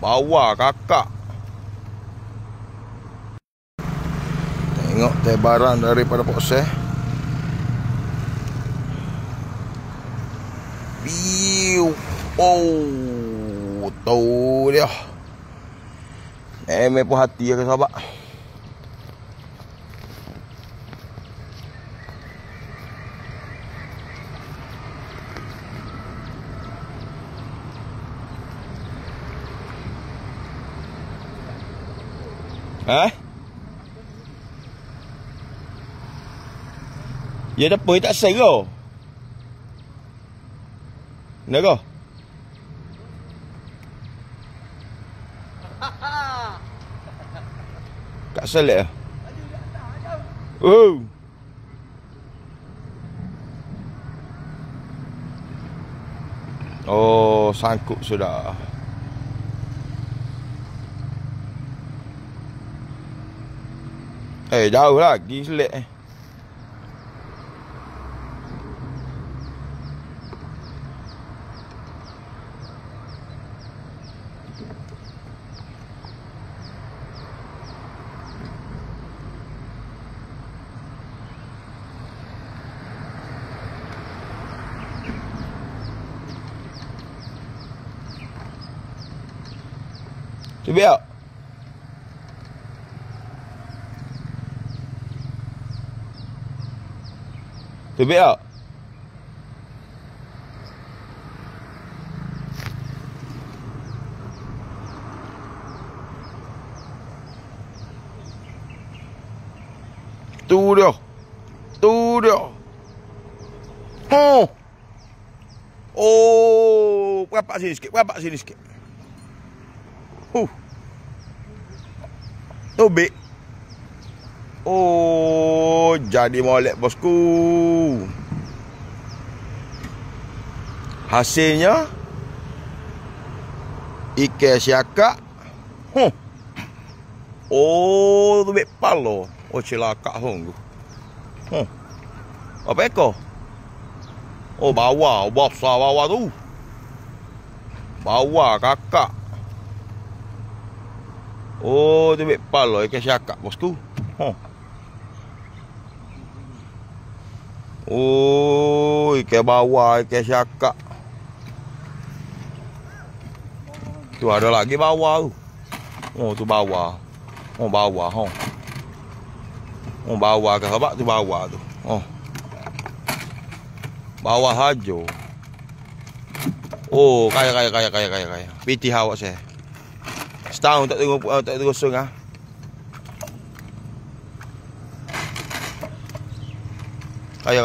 Bawa kakak. Tengok tebaran daripada Pok Seh. Biu. Oh, tu dia. Memang puas hati ke sahabat. Ya tak apa, tak sel ke? Nak ke? Kat selek. Oh. Oh, sangkut sudah. Jauh lagi selek. Tu biar. Tu biar. Tu dia. Tu dia. Oh, berapak sini sikit, berapak sini sikit. Tobek. Oh, jadi molek bosku. Hasilnya ikan siakak. Oh, tobek palo. Oh, celaka sungguh. Apa ekor? Oh, bawah, besar bawah tu. Bawah kakak. Oh, tu bek palo ikan siakak bosku. Oh, ikan bawah, ikan siakak. Tu ada lagi bawah tu. Oh, tu bawah. Oh, bawah, Oh, bawah ke sahabat tu bawah tu. Oh. Bawah hajo. Oh, kaya. Piti awak saya. Setahun tak terusung ah. Kaya.